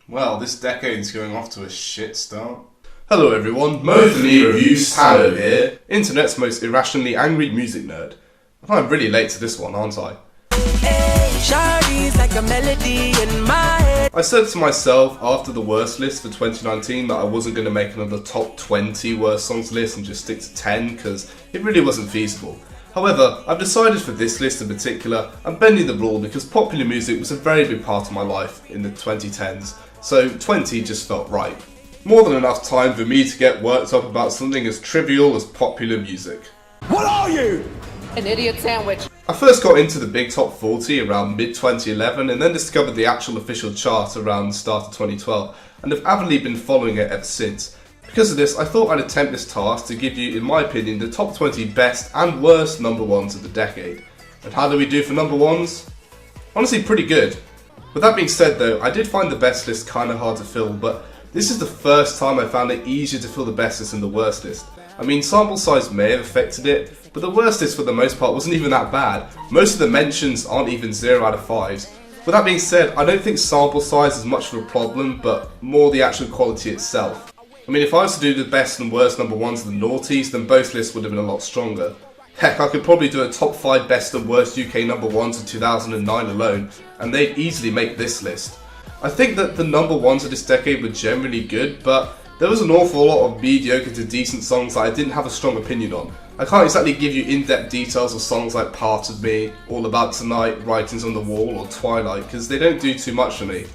Well, this decade's going off to a shit start. Hello everyone, Mo from the Reviews Tano here, internet's most irrationally angry music nerd. I'm really late to this one, aren't I? Like a melody in my head. I said to myself after the worst list for 2019 that I wasn't going to make another top 20 worst songs list and just stick to 10 because it really wasn't feasible. However, I've decided for this list in particular, I'm bending the rule because popular music was a very big part of my life in the 2010s, so 20 just felt right. More than enough time for me to get worked up about something as trivial as popular music. What are you? An idiot sandwich. I first got into the big top 40 around mid-2011 and then discovered the actual official chart around the start of 2012 and have avidly been following it ever since. Because of this, I thought I'd attempt this task to give you, in my opinion, the top 20 best and worst number ones of the decade. And how do we do for number ones? Honestly, pretty good. With that being said though, I did find the best list kinda hard to fill, but this is the first time I found it easier to fill the best list than the worst list. I mean, sample size may have affected it, but the worst list for the most part wasn't even that bad. Most of the mentions aren't even 0 out of 5s. With that being said, I don't think sample size is much of a problem, but more the actual quality itself. I mean, if I was to do the best and worst number ones of the noughties, then both lists would have been a lot stronger. Heck, I could probably do a top 5 best and worst UK number ones of 2009 alone, and they'd easily make this list. I think that the number ones of this decade were generally good, but there was an awful lot of mediocre to decent songs that I didn't have a strong opinion on. I can't exactly give you in-depth details of songs like Part of Me, All About Tonight, Writings on the Wall, or Twilight, because they don't do too much for me.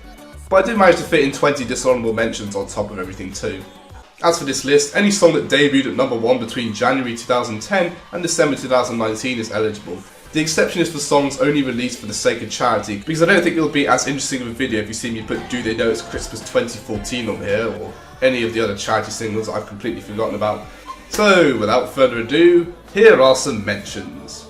But I did manage to fit in 20 dishonourable mentions on top of everything too. As for this list, any song that debuted at number 1 between January 2010 and December 2019 is eligible. The exception is for songs only released for the sake of charity, because I don't think it'll be as interesting of a video if you see me put Do They Know It's Christmas 2014 on here, or any of the other charity singles I've completely forgotten about. So, without further ado, here are some mentions.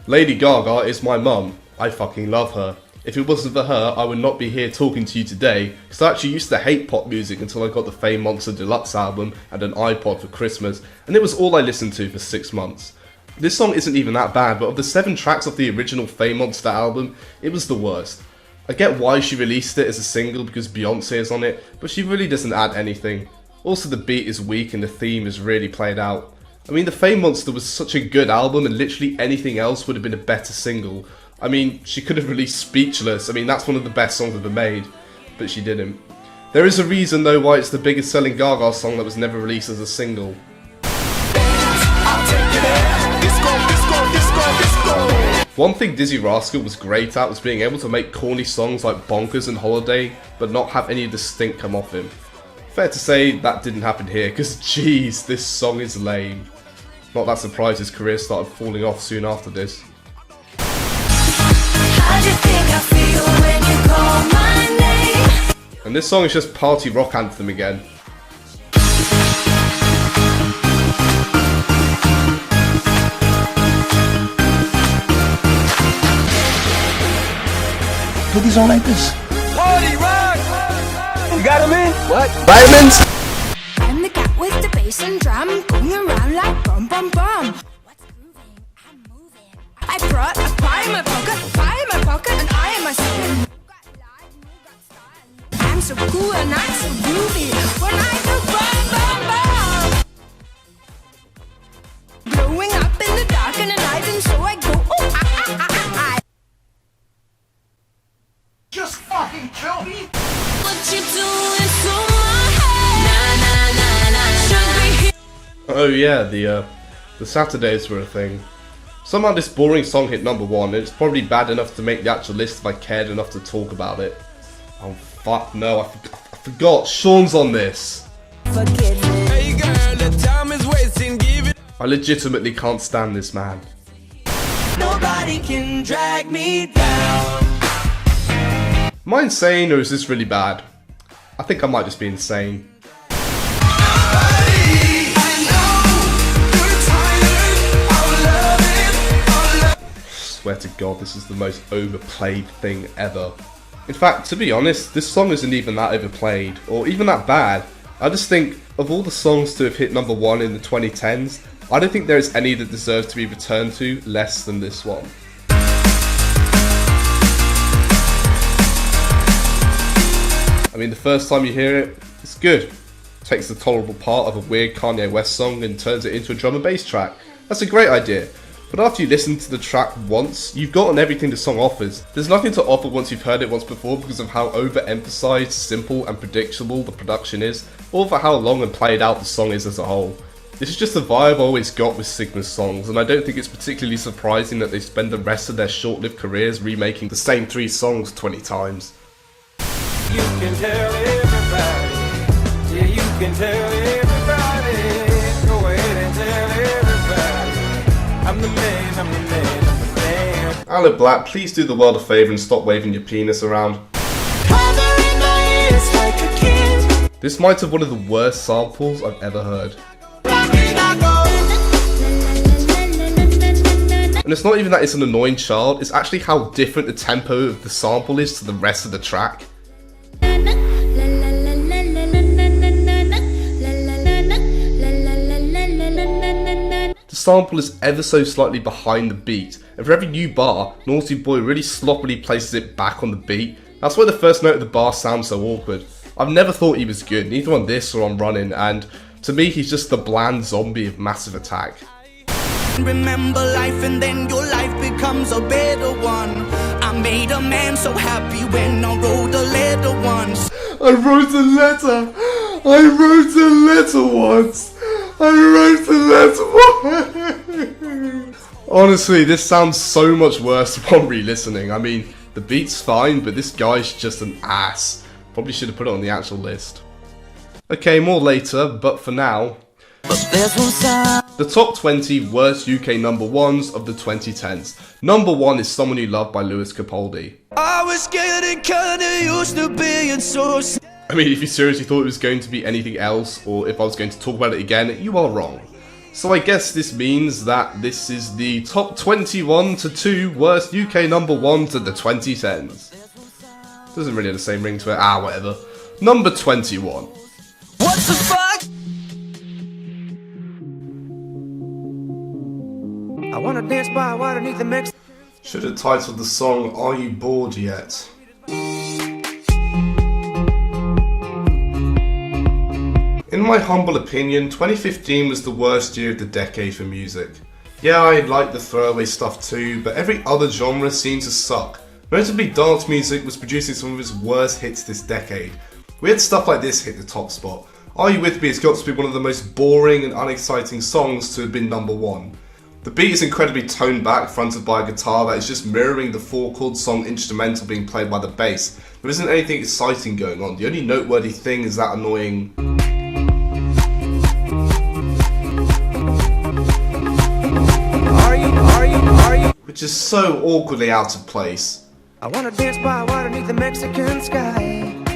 Lady Gaga is my mum. I fucking love her. If it wasn't for her, I would not be here talking to you today, because I actually used to hate pop music until I got the Fame Monster Deluxe album and an iPod for Christmas, and it was all I listened to for 6 months. This song isn't even that bad, but of the 7 tracks of the original Fame Monster album, it was the worst. I get why she released it as a single because Beyonce is on it, but she really doesn't add anything. Also, the beat is weak and the theme is really played out. I mean, the Fame Monster was such a good album and literally anything else would have been a better single. I mean, she could have released Speechless. I mean, that's one of the best songs ever made, but she didn't. There is a reason though why it's the biggest selling Gaga song that was never released as a single. One thing Dizzy Rascal was great at was being able to make corny songs like Bonkers and Holiday, but not have any of the stink come off him. Fair to say that didn't happen here, because jeez, this song is lame. Not that surprised his career started falling off soon after this. And this song is just party rock anthem again. Cookies on like this. Party rock! You got them in? What? Vitamins? I'm the cat with the bass and drum, going around like bum bum bum. What's grooving? I'm moving. I brought a pie in my pocket, and I am a spin. I'm so cool and I'm so groovy when I go bum bum bum. Blowing up in the dark and the night, and so I go oh ah ah ah ah. Just fucking kill me. What you doing to my head? Na na na na. Should be Oh yeah, the Saturdays were a thing. Somehow this boring song hit number 1, and it's probably bad enough to make the actual list if I cared enough to talk about it. Oh fuck no, I forgot, Sean's on this. Hey girl, the time is wasting, give it. I legitimately can't stand this man. Nobody can drag me down. Am I insane or is this really bad? I think I might just be insane. Swear to God, this is the most overplayed thing ever. In fact, to be honest, this song isn't even that overplayed, or even that bad. I just think, of all the songs to have hit number 1 in the 2010s, I don't think there is any that deserves to be returned to less than this one. mean, the first time you hear it, it's good. Takes the tolerable part of a weird Kanye West song and turns it into a drum and bass track. That's a great idea. But after you listen to the track once, you've gotten everything the song offers. There's nothing to offer once you've heard it once before because of how overemphasized, simple and predictable the production is, or for how long and played out the song is as a whole. This is just the vibe I've always got with Sigma's songs, and I don't think it's particularly surprising that they spend the rest of their short-lived careers remaking the same 3 songs 20 times. You can tell everybody. Yeah, you can tell everybody. Go ahead and tell everybody. I'm the man, I'm the man, I'm the man. Alan Black, please do the world a favour and stop waving your penis around. This might have one of the worst samples I've ever heard. And it's not even that it's an annoying child, it's actually how different the tempo of the sample is to the rest of the track. The sample is ever so slightly behind the beat, and for every new bar, Naughty Boy really sloppily places it back on the beat. That's why the first note of the bar sounds so awkward. I've never thought he was good, neither on this or on Running, and to me he's just the bland zombie of Massive Attack. Remember life and then your life becomes a better one. I made a man so happy when I wrote a letter once. I wrote a letter! I wrote a letter once! I wrote a letter once! Honestly, this sounds so much worse upon re-listening. I mean, the beat's fine, but this guy's just an ass. Probably should have put it on the actual list. Okay, more later, but for now, the top 20 worst UK number 1s of the 2010s. Number 1 is Someone You Love by Lewis Capaldi. I was getting kinda used to being so. I mean, if you seriously thought it was going to be anything else, or if I was going to talk about it again, you are wrong. So I guess this means that this is the top 21 to 2 worst UK number 1s of the 2010s. Doesn't really have the same ring to it. Whatever. Number 21. What the fuck? I wanna dance by water beneath the mix. Should have titled the song Are You Bored Yet? In my humble opinion, 2015 was the worst year of the decade for music. Yeah, I like the throwaway stuff too, but every other genre seemed to suck. Notably, dance music was producing some of its worst hits this decade. We had stuff like this hit the top spot. Are You With Me has got to be one of the most boring and unexciting songs to have been number 1. The beat is incredibly toned back, fronted by a guitar that is just mirroring the 4-chord song instrumental being played by the bass. There isn't anything exciting going on. The only noteworthy thing is that annoying Are you? which is so awkwardly out of place. I wanna dance by water beneath the Mexican sky.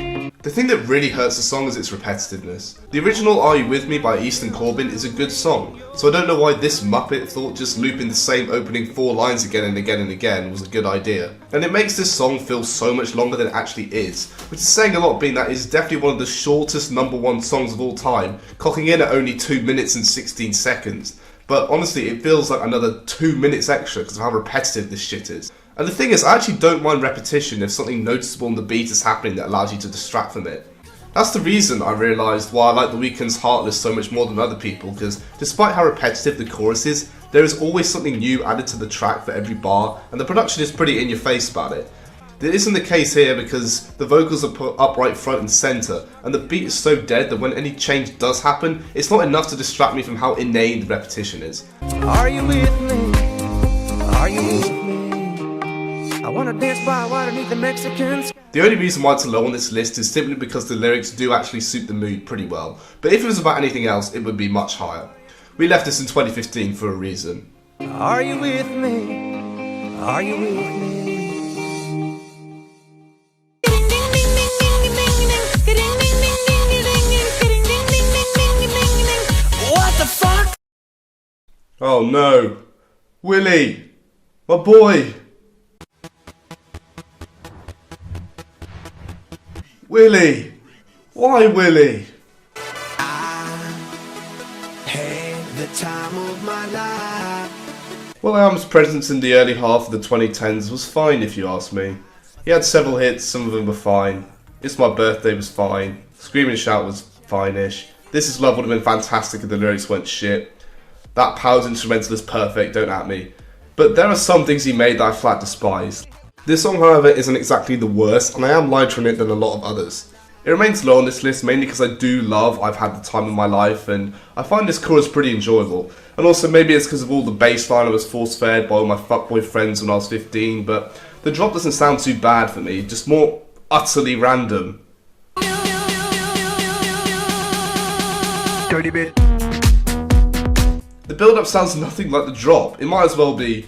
The thing that really hurts the song is its repetitiveness. The original Are You With Me by Easton Corbin is a good song, so I don't know why this Muppet thought just looping the same opening 4 lines again and again and again was a good idea. And it makes this song feel so much longer than it actually is, which is saying a lot, being that it's definitely one of the shortest number 1 songs of all time, clocking in at only 2 minutes and 16 seconds. But honestly, it feels like another 2 minutes extra because of how repetitive this shit is. And the thing is, I actually don't mind repetition if something noticeable in the beat is happening that allows you to distract from it. That's the reason I realised why I like The Weeknd's Heartless so much more than other people, because despite how repetitive the chorus is, there is always something new added to the track for every bar, and the production is pretty in your face about it. This isn't the case here because the vocals are put up right front and centre, and the beat is so dead that when any change does happen, it's not enough to distract me from how inane the repetition is. Are you with me? Are you with me? I wanna dance by water beneath the Mexican sky. The only reason why it's low on this list is simply because the lyrics do actually suit the mood pretty well, but if it was about anything else, it would be much higher. We left this in 2015 for a reason. Are you with me? Are you with me? What the fuck? Oh no. Willie! My boy! Willie! Why Willie? Had the time of my life. Will.i.am's presence in the early half of the 2010s was fine if you ask me. He had several hits, some of them were fine. It's My Birthday was fine. Scream and Shout was fine-ish. This Is Love would have been fantastic if the lyrics weren't shit. That Powers instrumental is perfect, don't at me. But there are some things he made that I flat despise. This song, however, isn't exactly the worst, and I am lighter on it than a lot of others. It remains low on this list mainly because I do love I've Had the Time of My Life, and I find this chorus pretty enjoyable. And also maybe it's because of all the bass line I was force-fed by all my fuckboy friends when I was 15, but the drop doesn't sound too bad for me, just more utterly random. Dirty bit. The build-up sounds nothing like the drop. It might as well be.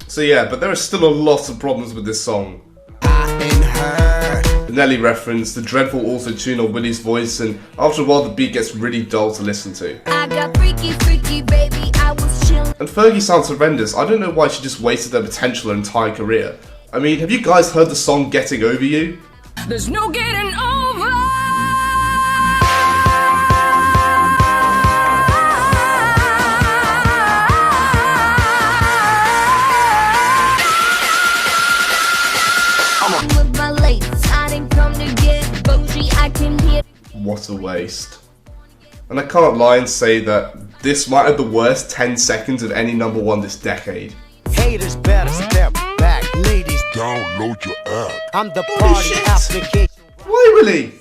So yeah, but there are still a lot of problems with this song. The Nelly reference, the dreadful auto-tune on Willie's voice, and after a while the beat gets really dull to listen to. I got freaky, freaky, baby, I was chillin'. And Fergie sounds horrendous. I don't know why she just wasted her potential her entire career. I mean, have you guys heard the song Getting Over You? There's no getting over. With my ladies, I didn't come to get bougie, I can hear. What a waste. And I can't lie and say that this might have the worst 10 seconds of any number one this decade. Haters better step back, ladies. Download your app. I'm the Holy party shit. application. Why, Willie?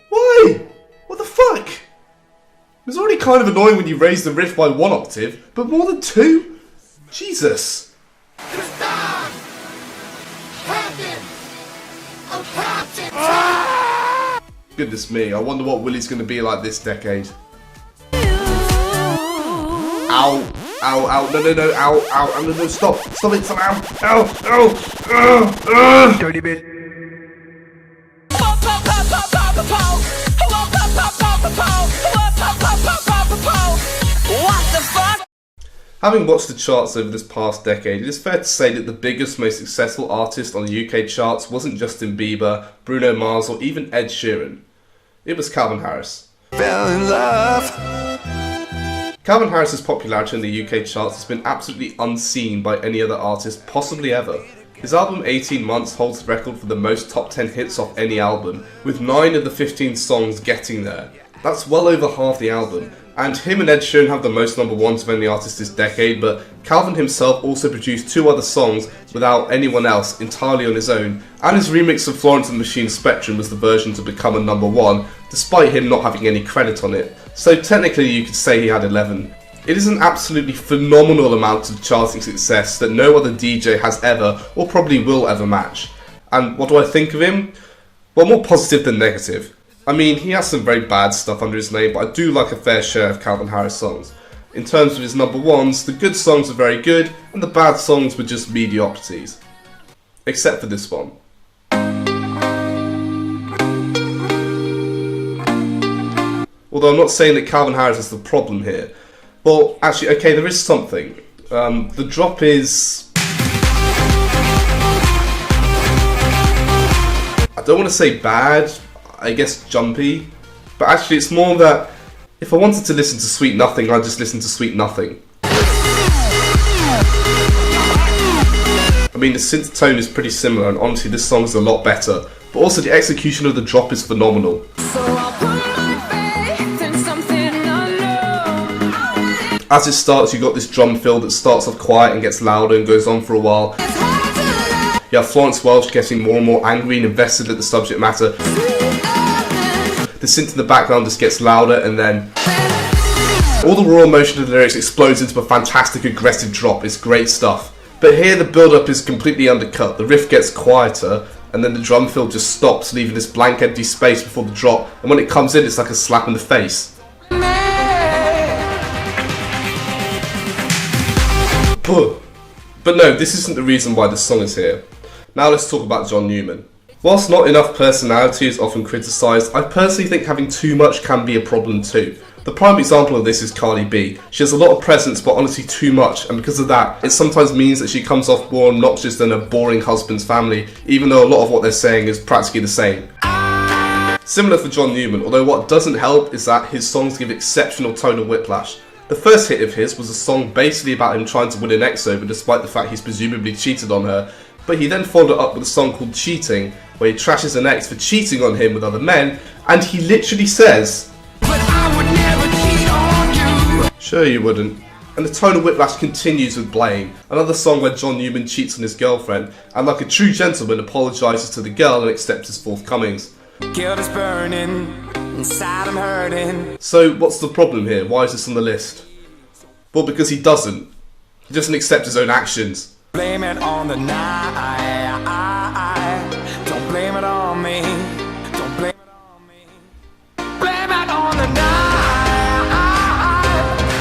Why? What the fuck? It was already kind of annoying when you raised the riff by 1 octave, but more than 2? Jesus. Goodness me, I wonder what Willie's going to be like this decade. Ow, ow, ow, no, ow, ow, no, stop it, somehow, ow, Dirty bit. What the fuck? Having watched the charts over this past decade, it is fair to say that the biggest, most successful artist on the UK charts wasn't Justin Bieber, Bruno Mars, or even Ed Sheeran. It was Calvin Harris. Fell in love. Calvin Harris's popularity in the UK charts has been absolutely unseen by any other artist possibly ever. His album 18 Months holds the record for the most top 10 hits off any album, with 9 of the 15 songs getting there. That's well over half the album, and him and Ed Sheeran have the most number ones of any artist this decade, but Calvin himself also produced 2 other songs without anyone else, entirely on his own, and his remix of Florence and the Machine Spectrum was the version to become a number 1, despite him not having any credit on it. So technically you could say he had 11. It is an absolutely phenomenal amount of charting success that no other DJ has ever, or probably will ever match. And what do I think of him? Well, more positive than negative. I mean, he has some very bad stuff under his name, but I do like a fair share of Calvin Harris songs. In terms of his number ones, the good songs are very good, and the bad songs were just mediocrities. Except for this one. Although I'm not saying that Calvin Harris is the problem here. Well, actually, okay, there is something. The drop is... I don't want to say bad, I guess jumpy, but actually it's more that if I wanted to listen to Sweet Nothing, I'd just listen to Sweet Nothing. I mean, the synth tone is pretty similar, and honestly this song is a lot better, but also the execution of the drop is phenomenal. So I'll put my faith in something unknown. As it starts, you got this drum fill that starts off quiet and gets louder and goes on for a while. It's hard to love. You have Florence Welch getting more and more angry and invested at the subject matter. The synth in the background just gets louder, and then all the raw emotion of the lyrics explodes into a fantastic aggressive drop. It's great stuff. But here the build-up is completely undercut. The riff gets quieter, and then the drum fill just stops, leaving this blank empty space before the drop, and when it comes in it's like a slap in the face. But no, this isn't the reason why this song is here. Now let's talk about John Newman. Whilst not enough personality is often criticised, I personally think having too much can be a problem too. The prime example of this is Cardi B. She has a lot of presence, but honestly too much, and because of that, it sometimes means that she comes off more obnoxious than her boring husband's family, even though a lot of what they're saying is practically the same. Similar for John Newman, although what doesn't help is that his songs give exceptional tonal whiplash. The first hit of his was a song basically about him trying to win an ex over despite the fact he's presumably cheated on her, but he then followed it up with a song called Cheating, where he trashes an ex for cheating on him with other men, and he literally says, But I would never cheat on you. "Sure you wouldn't." And the tonal whiplash continues with Blame, another song where John Newman cheats on his girlfriend, and like a true gentleman apologises to the girl and accepts his forthcomings. Guilt is burning, inside I'm hurting. So what's the problem here? Why is this on the list? Well, because he doesn't. He doesn't accept his own actions. Blame it on the night. Don't blame it on me. Don't blame it on me. Blame it on the night.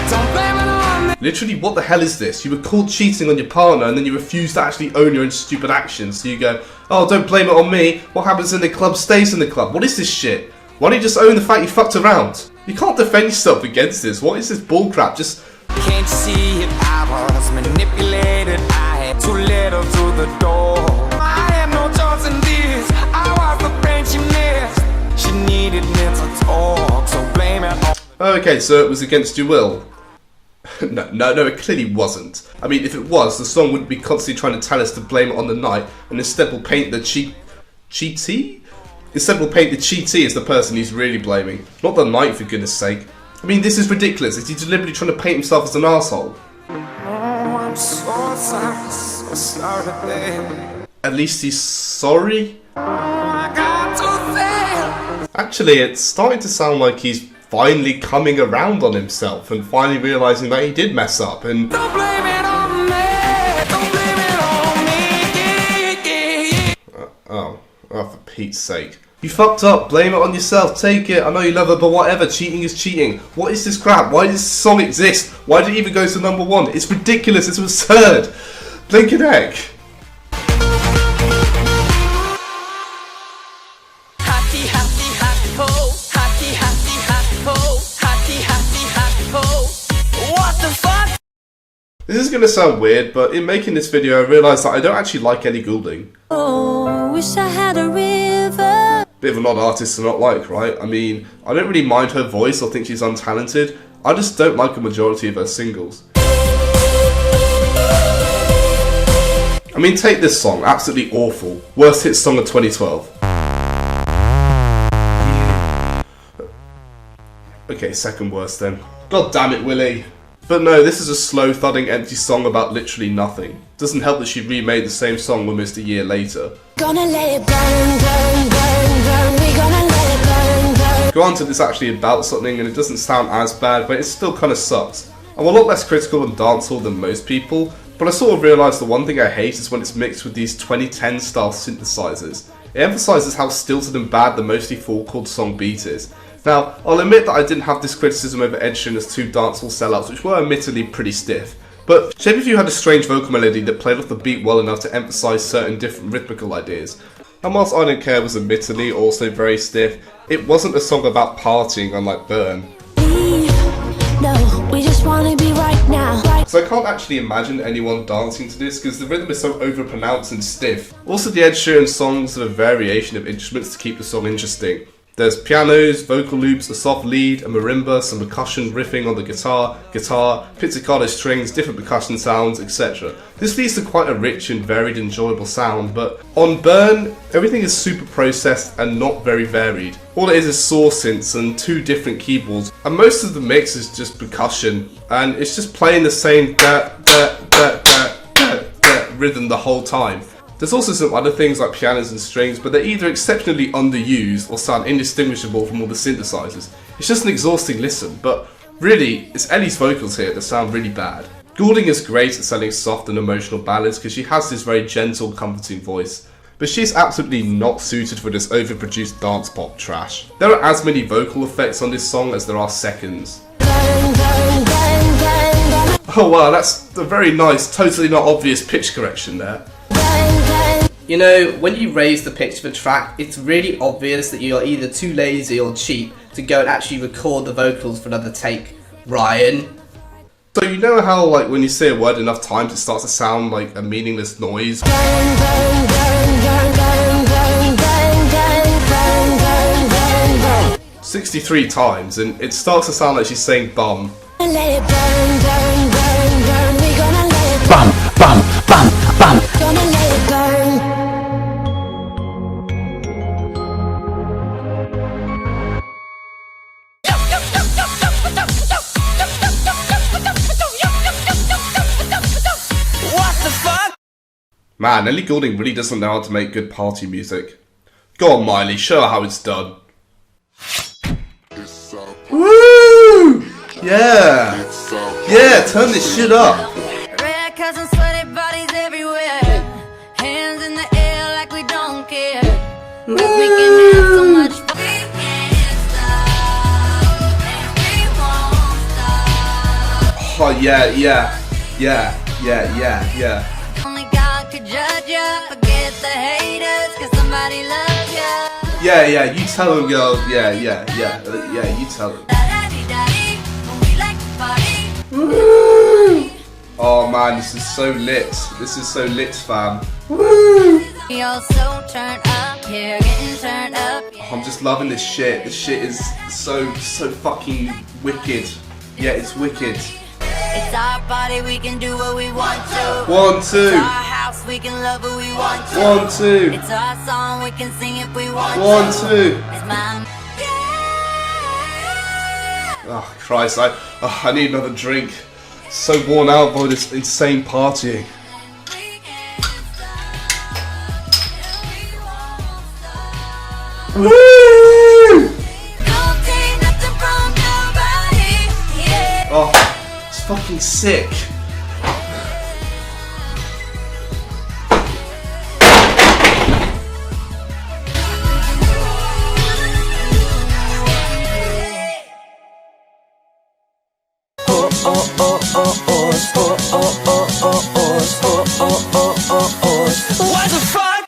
Don't blame it on me. Literally, what the hell is this? You were caught cheating on your partner and then you refuse to actually own your own stupid actions. So you go, "Oh, don't blame it on me. What happens in the club stays in the club." What is this shit? Why don't you just own the fact you fucked around? You can't defend yourself against this. What is this bullcrap? Just... Can't you see it? I was manipulated. I had too little through the door. I had no choice in this. I was the friend she missed. She needed me to talk, so blame it on. Okay, so it was against your will. No, it clearly wasn't. I mean, if it was, the song wouldn't be constantly trying to tell us to blame it on the night, and instead will paint the cheatee? Instead will paint the cheatee as the person he's really blaming, not the night, for goodness sake. I mean, this is ridiculous. Is he deliberately trying to paint himself as an arsehole? Oh, I'm so sorry, baby. At least he's sorry? I got to fail. Actually, it's starting to sound like he's finally coming around on himself and finally realising that he did mess up and... Don't blame it on me. Don't blame it on me. Oh, for Pete's sake. You fucked up, blame it on yourself, take it, I know you love her, but whatever, cheating is cheating. What is this crap? Why does this song exist? Why did it even go to #1? It's ridiculous, it's absurd. Blink an egg. Hockey, hockey, hockey, ho. Hockey, hockey, hockey, ho. Hockey, hockey, hockey, ho. What the fuck? This is going to sound weird, but in making this video I realised that I don't actually like Ellie Goulding. Oh, wish I had a river. Bit of an odd artist to not like, right? I mean, I don't really mind her voice or think she's untalented. I just don't like a majority of her singles. I mean, take this song, absolutely awful. Worst hit song of 2012. Okay, second worst then. God damn it, Willie. But no, this is a slow, thudding, empty song about literally nothing. Doesn't help that she remade the same song almost a year later. Gonna let it burn, burn, burn, burn. We gonna let it burn, burn. Granted, it's actually about something and it doesn't sound as bad, but it still kind of sucks. I'm a lot less critical on dancehall than most people, but I sort of realised the one thing I hate is when it's mixed with these 2010 style synthesizers. It emphasises how stilted and bad the mostly four chord song beat is. Now, I'll admit that I didn't have this criticism over Ed Sheeran's two dancehall sellouts, which were admittedly pretty stiff. But Shape of You had a strange vocal melody that played off the beat well enough to emphasise certain different rhythmical ideas. And whilst I Don't Care was admittedly also very stiff, it wasn't a song about partying unlike Burn. No, we just wanna be right now. So I can't actually imagine anyone dancing to this because the rhythm is so overpronounced and stiff. Also, the Ed Sheeran songs have a variation of instruments to keep the song interesting. There's pianos, vocal loops, a soft lead, a marimba, some percussion riffing on the guitar, pizzicato strings, different percussion sounds, etc. This leads to quite a rich and varied enjoyable sound, but on Burn, everything is super processed and not very varied. All it is saw synths and two different keyboards, and most of the mix is just percussion, and it's just playing the same rhythm the whole time. There's also some other things like pianos and strings, but they're either exceptionally underused or sound indistinguishable from all the synthesizers. It's just an exhausting listen, but really, it's Ellie's vocals here that sound really bad. Goulding is great at selling soft and emotional ballads because she has this very gentle, comforting voice, but she's absolutely not suited for this overproduced dance pop trash. There are as many vocal effects on this song as there are seconds. Oh wow, that's a very nice, totally not obvious pitch correction there. You know, when you raise the pitch of a track, it's really obvious that you're either too lazy or cheap to go and actually record the vocals for another take. Ryan. So you know how, like, when you say a word enough times it starts to sound like a meaningless noise? 63 times, and it starts to sound like she's saying bum. Let it burn, burn, burn, burn. We gonna let it Bam, bam, bam, bam. gonna let it burn. What the fuck? Man, Ellie Goulding really doesn't know how to make good party music. Go on, Miley, show her how it's done. It's Woo! Yeah! Yeah, turn this shit up. Red cousins, sweaty bodies everywhere. Hands in the air like we don't care. 'Cause we can have so much fun. We can't stop, and we won't stop. Oh, yeah. Only God could judge ya. Forget the haters, 'cause somebody loves ya. Yeah, you tell him, girl. Yeah, you tell him. Da-da-dee-da-dee, we like to party. Oh man, this is so lit. This is so lit, fam. We all so turned up here, getting turned up. I'm just loving this shit. This shit is so fucking wicked. Yeah, it's wicked. It's our party, we can do what we want to. 1, It's 2. our house, we can love who we want to. 1, 2. It's our song, we can sing if we want 1, to. 2. It's my Oh Christ, I need another drink. So worn out by this insane partying. Woo! Don't take nothing from nobody. Yeah. Oh, it's fucking sick. What the fuck?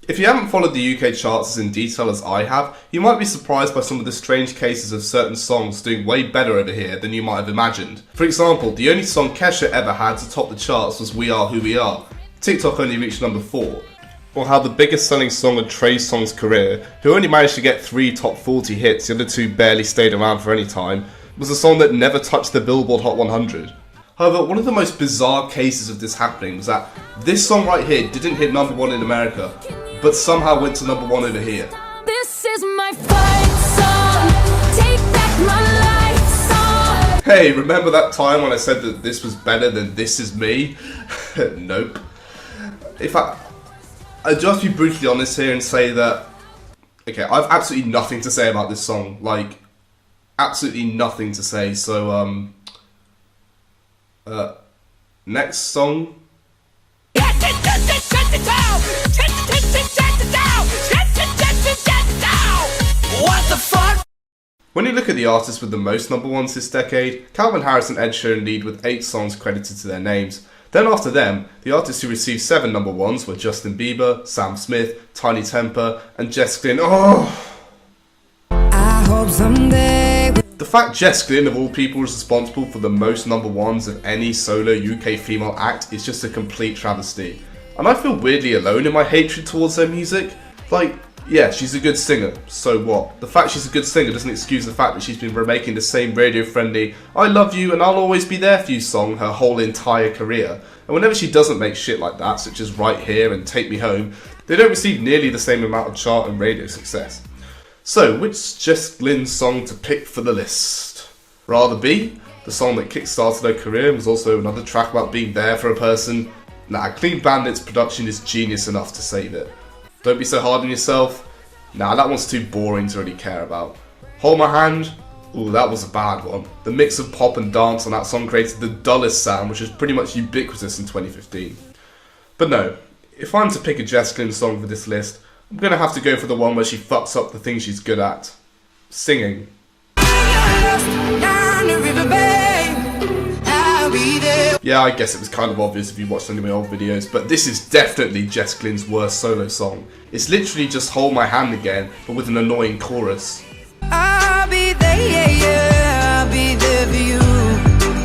If you haven't followed the UK charts as in detail as I have, you might be surprised by some of the strange cases of certain songs doing way better over here than you might have imagined. For example, the only song Kesha ever had to top the charts was We Are Who We Are. TikTok only reached number 4. Or how the biggest selling song of Trey Songz's career, who only managed to get 3 top 40 hits, the other 2 barely stayed around for any time, was a song that never touched the Billboard Hot 100. However, one of the most bizarre cases of this happening was that this song right here didn't hit number 1 in America, but somehow went to number 1 over here. This is my fight song. Take back my life song. Hey, remember that time when I said that this was better than This Is Me? Nope. In fact, I'll just be brutally honest here and say that, okay, I've absolutely nothing to say about this song. Like, absolutely nothing to say, so, next song. What the fuck? When you look at the artists with the most number ones this decade, Calvin Harris and Ed Sheeran lead with 8 songs credited to their names. Then after them, the artists who received 7 number ones were Justin Bieber, Sam Smith, Tiny Temper, and Jess Glynn. Oh! I hope someday. The fact Jess Glynn of all people is responsible for the most number ones of any solo UK female act is just a complete travesty. And I feel weirdly alone in my hatred towards her music. Like, yeah, she's a good singer, so what? The fact she's a good singer doesn't excuse the fact that she's been remaking the same radio-friendly I love you and I'll always be there for you song her whole entire career. And whenever she doesn't make shit like that, such as Right Here and Take Me Home, they don't receive nearly the same amount of chart and radio success. So, which Jess Glynn song to pick for the list? Rather B, the song that kick-started her career and was also another track about being there for a person? Nah, Clean Bandit's production is genius enough to save it. Don't Be So Hard on Yourself? Nah, that one's too boring to really care about. Hold My Hand? Ooh, that was a bad one. The mix of pop and dance on that song created the dullest sound, which is pretty much ubiquitous in 2015. But no, if I'm to pick a Jess Glynn song for this list, I'm gonna have to go for the one where she fucks up the thing she's good at. Singing. Yeah, I guess it was kind of obvious if you watched any of my old videos, but this is definitely Jess Glynn's worst solo song. It's literally just Hold My Hand Again, but with an annoying chorus. I'll be there, yeah, yeah. I'll be there for you.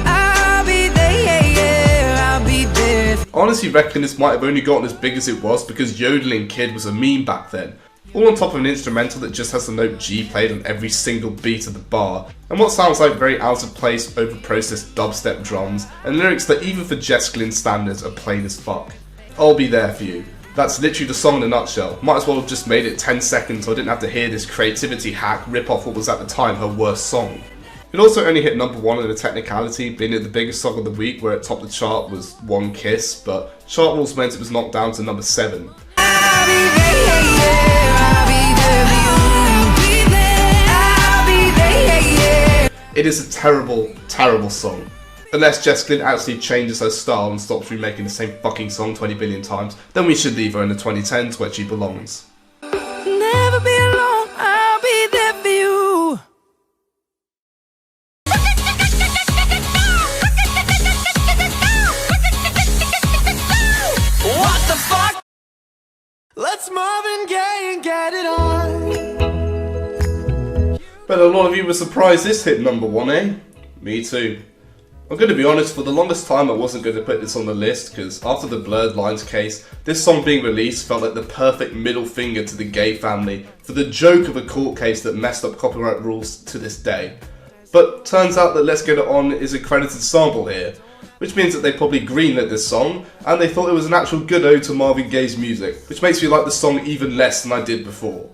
I'll be there, yeah, yeah. I'll be there. I honestly reckon this might have only gotten as big as it was because Yodeling Kid was a meme back then. all on top of an instrumental that just has the note G played on every single beat of the bar, and what sounds like very out of place, over-processed dubstep drums, and lyrics that even for Jess Glynne standards are plain as fuck. I'll be there for you. That's literally the song in a nutshell. Might as well have just made it 10 seconds so I didn't have to hear this creativity hack rip off what was at the time her worst song. It also only hit number 1 in a technicality, being it the biggest song of the week where it topped the chart was One Kiss, but chart rules meant it was knocked down to number 7. It is a terrible, terrible song. Unless Jess Glynne actually changes her style and stops remaking the same fucking song 20 billion times, then we should leave her in the 2010s where she belongs. Never be alone, I'll be there for you. What the fuck? Let's Marvin Gaye and get it on. But a lot of you were surprised this hit number 1, eh? Me too. I'm going to be honest, for the longest time I wasn't going to put this on the list because after the Blurred Lines case, this song being released felt like the perfect middle finger to the gay family for the joke of a court case that messed up copyright rules to this day. But turns out that Let's Get It On is a credited sample here, which means that they probably greenlit this song and they thought it was an actual good ode to Marvin Gaye's music, which makes me like the song even less than I did before.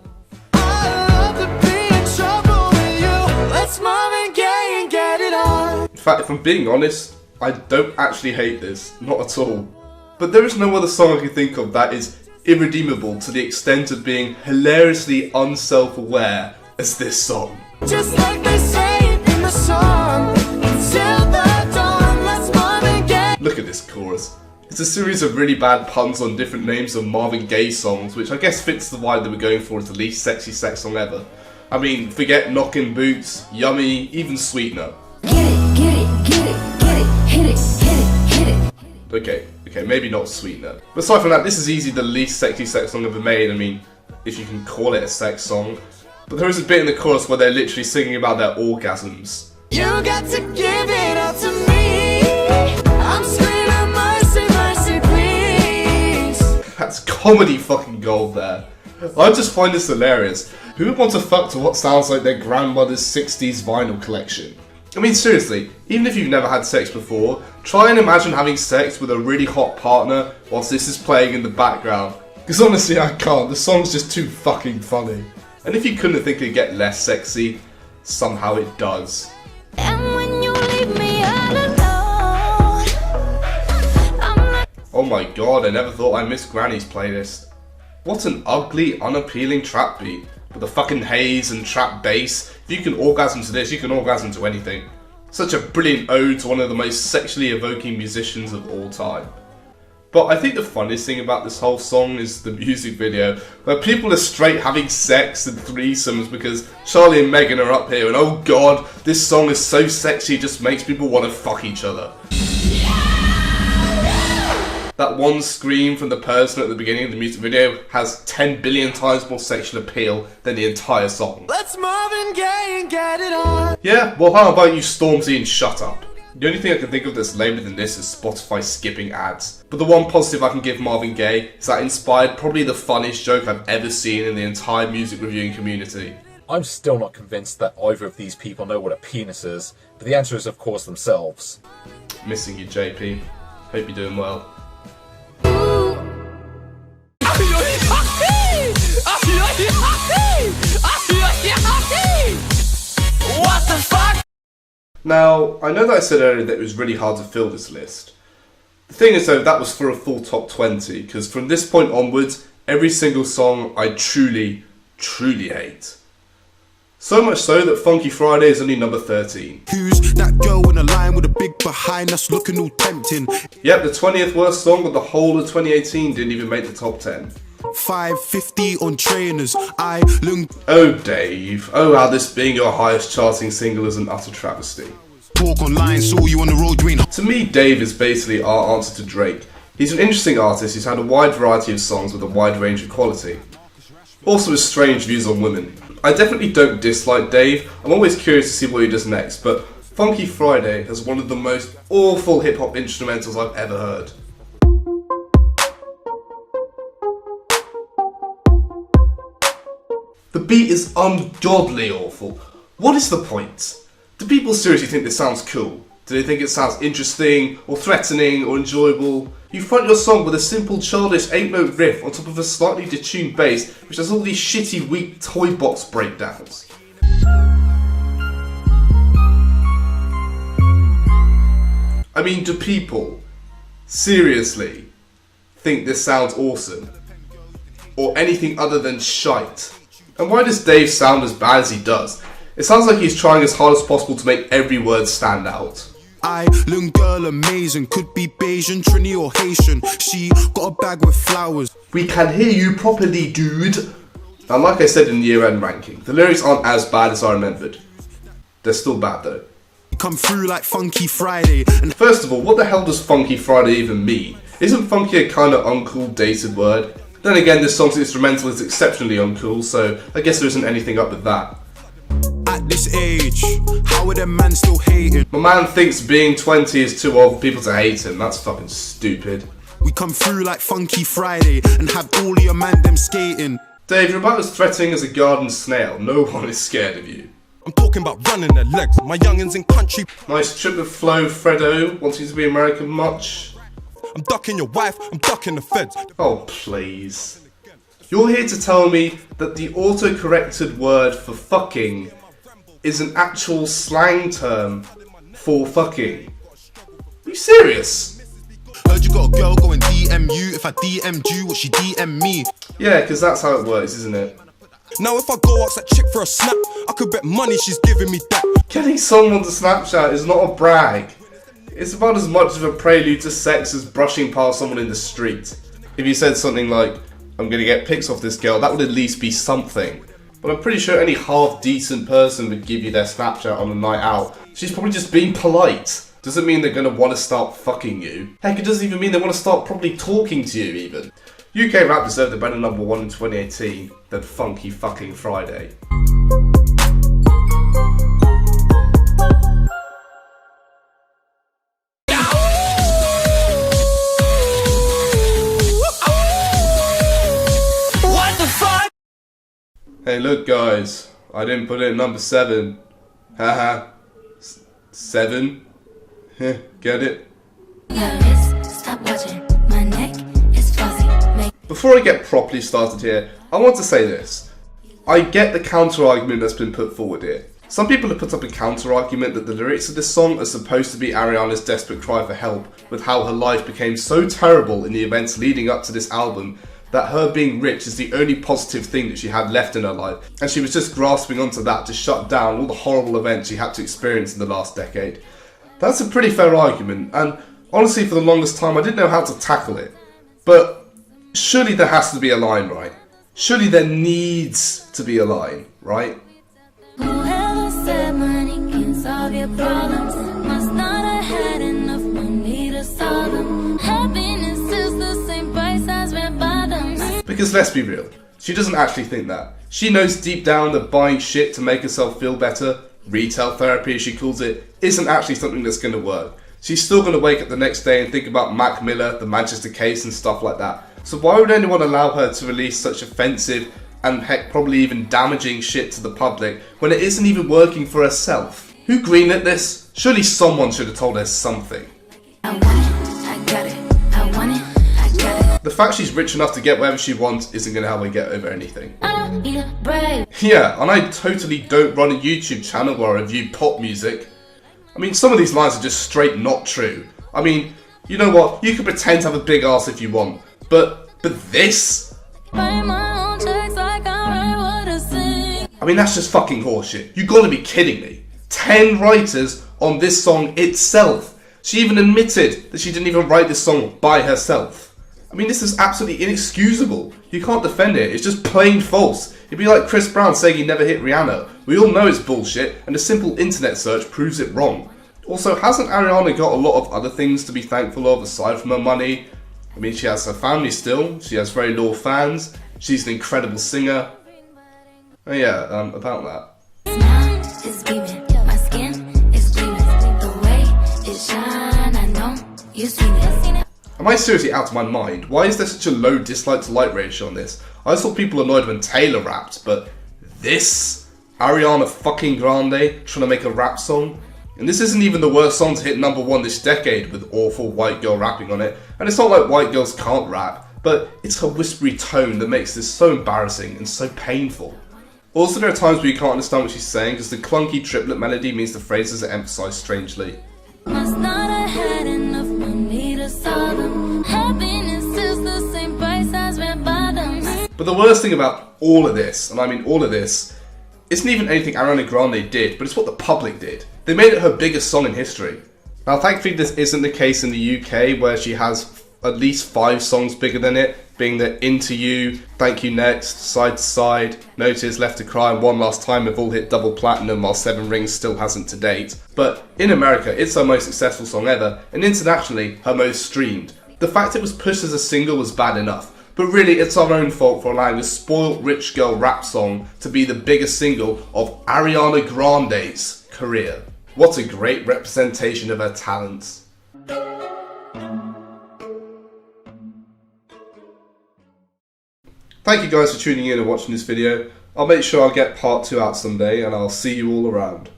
In fact, if I'm being honest, I don't actually hate this, not at all. But there is no other song I can think of that is irredeemable to the extent of being hilariously unself-aware as this song. Just like they say in the song, till the dawn, let's Marvin Gaye. Look at this chorus. It's a series of really bad puns on different names of Marvin Gaye songs, which I guess fits the vibe that we're going for as the least sexy sex song ever. I mean, forget Knockin' Boots, Yummy, even Sweetener. Okay, maybe not Sweetener. But aside from that, this is easily the least sexy sex song ever made. I mean, if you can call it a sex song. But there is a bit in the chorus where they're literally singing about their orgasms. You got to give it up to me. I'm screaming mercy, mercy, please. That's comedy fucking gold there. I just find this hilarious. Who would want to fuck to what sounds like their grandmother's 60s vinyl collection? I mean, seriously, even if you've never had sex before, try and imagine having sex with a really hot partner whilst this is playing in the background. Because honestly, I can't. The song's just too fucking funny. And if you couldn't think it'd get less sexy, somehow it does. And when you leave me all alone, Oh my god, I never thought I missed Granny's playlist. What an ugly, unappealing trap beat. With the fucking haze and trap bass. If you can orgasm to this, you can orgasm to anything. Such a brilliant ode to one of the most sexually evoking musicians of all time. But I think the funniest thing about this whole song is the music video, where people are straight having sex and threesomes because Charlie and Megan are up here and oh god, this song is so sexy it just makes people want to fuck each other. That one scream from the person at the beginning of the music video has 10 billion times more sexual appeal than the entire song. Let's Marvin Gaye and get it on. Yeah, well how about you Stormzy and shut up? The only thing I can think of that's lamer than this is Spotify skipping ads. But the one positive I can give Marvin Gaye is that it inspired probably the funniest joke I've ever seen in the entire music reviewing community. I'm still not convinced that either of these people know what a penis is, but the answer is of course themselves. Missing you, JP. Hope you're doing well. What the fuck? Now, I know that I said earlier that it was really hard to fill this list. The thing is though, that was for a full top 20, because from this point onwards, every single song I truly, truly hate. So much so that Funky Friday is only number 13. Who's that girl in a line with a big behind that's looking all tempting? Yep, the 20th worst song of the whole of 2018 didn't even make the top 10. 550 on trainers. Oh Dave, oh how this being your highest charting single is an utter travesty. Talk online, saw you on the road doing. To me, Dave is basically our answer to Drake. He's an interesting artist who's had a wide variety of songs with a wide range of quality. Also has strange views on women. I definitely don't dislike Dave, I'm always curious to see what he does next, but Funky Friday has one of the most awful hip hop instrumentals I've ever heard. The beat is ungodly awful. What is the point? Do people seriously think this sounds cool? Do they think it sounds interesting, or threatening, or enjoyable? You front your song with a simple, childish 8-note riff on top of a slightly detuned bass, which has all these shitty, weak toy box breakdowns. I mean, do people seriously think this sounds awesome? Or anything other than shite? And why does Dave sound as bad as he does? It sounds like he's trying as hard as possible to make every word stand out. Island girl amazing, could be Bayesian, Trini or Haitian. She got a bag with flowers. We can hear you properly, dude. And like I said in the year-end ranking, the lyrics aren't as bad as I remembered. They're still bad though. Come through like Funky Friday. And first of all, what the hell does Funky Friday even mean? Isn't funky a kind of uncool, dated word? Then again, this song's instrumental is exceptionally uncool, so I guess there isn't anything up with that. At this age, how are them man still hating? My man thinks being 20 is too old for people to hate him. That's fucking stupid. We come through like Funky Friday and have all your man them skating. Dave, you're about as threatening as a garden snail. No one is scared of you. I'm talking about running their legs. My youngins in country. Nice trip with Flo, Fredo. Wanting to be American much? I'm ducking your wife, I'm ducking the feds. Oh, please. You're here to tell me that the auto-corrected word for fucking is an actual slang term for fucking. Are you serious? Heard you got a girl going DM you. If I DM'd you, what she DM me? Yeah, because that's how it works, isn't it? Now if I go ask that chick for a snap, I could bet money she's giving me that. Getting someone to Snapchat is not a brag. It's about as much of a prelude to sex as brushing past someone in the street. If you said something like, I'm gonna get pics off this girl, that would at least be something. But I'm pretty sure any half-decent person would give you their Snapchat on a night out. She's probably just being polite. Doesn't mean they're gonna want to start fucking you. Heck, it doesn't even mean they want to start probably talking to you even. UK rap deserved a better number 1 in 2018 than Funky Fucking Friday. Hey, look, guys, I didn't put it at number 7. Haha. 7? Get it? Stop watching. My neck is fuzzy. Before I get properly started here, I want to say this. I get the counter-argument that's been put forward here. Some people have put up a counter-argument that the lyrics of this song are supposed to be Ariana's desperate cry for help, with how her life became so terrible in the events leading up to this album that her being rich is the only positive thing that she had left in her life, and she was just grasping onto that to shut down all the horrible events she had to experience in the last decade. That's a pretty fair argument, and honestly for the longest time I didn't know how to tackle it. But surely there has to be a line, right? Surely there needs to be a line, right? Whoever said money can solve your problems must not have had enough money to solve them. Happiness is the same price as red bottoms. Because let's be real, she doesn't actually think that. She knows deep down that buying shit to make herself feel better, retail therapy as she calls it, isn't actually something that's going to work. She's still going to wake up the next day and think about Mac Miller, the Manchester case and stuff like that. So why would anyone allow her to release such offensive and heck probably even damaging shit to the public when it isn't even working for herself? Who greenlit this? Surely someone should have told her something. I want it, I got it. I want it, I got it. The fact she's rich enough to get whatever she wants isn't going to help her get over anything. I don't need a brave. Yeah, and I totally don't run a YouTube channel where I review pop music. I mean, some of these lines are just straight not true. I mean, you know what? You can pretend to have a big ass if you want, but this? Write my own checks like I write what I sing. I mean, that's just fucking horseshit. You gotta be kidding me. 10 writers on this song itself. She even admitted that she didn't even write this song by herself. I mean, this is absolutely inexcusable. You can't defend it. It's just plain false. It'd be like Chris Brown saying he never hit Rihanna. We all know it's bullshit, and a simple internet search proves it wrong. Also, hasn't Ariana got a lot of other things to be thankful of aside from her money? I mean, she has her family still. She has very loyal fans. She's an incredible singer. Oh yeah, about that. Smile is beaming, my skin is gleaming. The way it shine, I know you've seen it. Am I seriously out of my mind? Why is there such a low dislike to like ratio on this? I saw people annoyed when Taylor rapped, but this? Ariana fucking Grande trying to make a rap song? And this isn't even the worst song to hit #1 this decade with awful white girl rapping on it. And it's not like white girls can't rap, but it's her whispery tone that makes this so embarrassing and so painful. Also, there are times where you can't understand what she's saying because the clunky triplet melody means the phrases are emphasized strangely. Must not have had enough money to solve them. Happiness is the same price as red bottoms. But the worst thing about all of this, and I mean all of this, isn't even anything Ariana Grande did, but it's what the public did. They made it her biggest song in history. Now thankfully this isn't the case in the UK, where she has at least 5 songs bigger than it, being the Into You, Thank You Next, Side to Side, Notice, Left to Cry, and One Last Time have all hit double platinum, while 7 Rings still hasn't to date. But in America, it's her most successful song ever, and internationally, her most streamed. The fact it was pushed as a single was bad enough, but really it's our own fault for allowing a spoiled rich girl rap song to be the biggest single of Ariana Grande's career. What a great representation of her talents. Thank you guys for tuning in and watching this video. I'll make sure I'll get part 2 out someday, and I'll see you all around.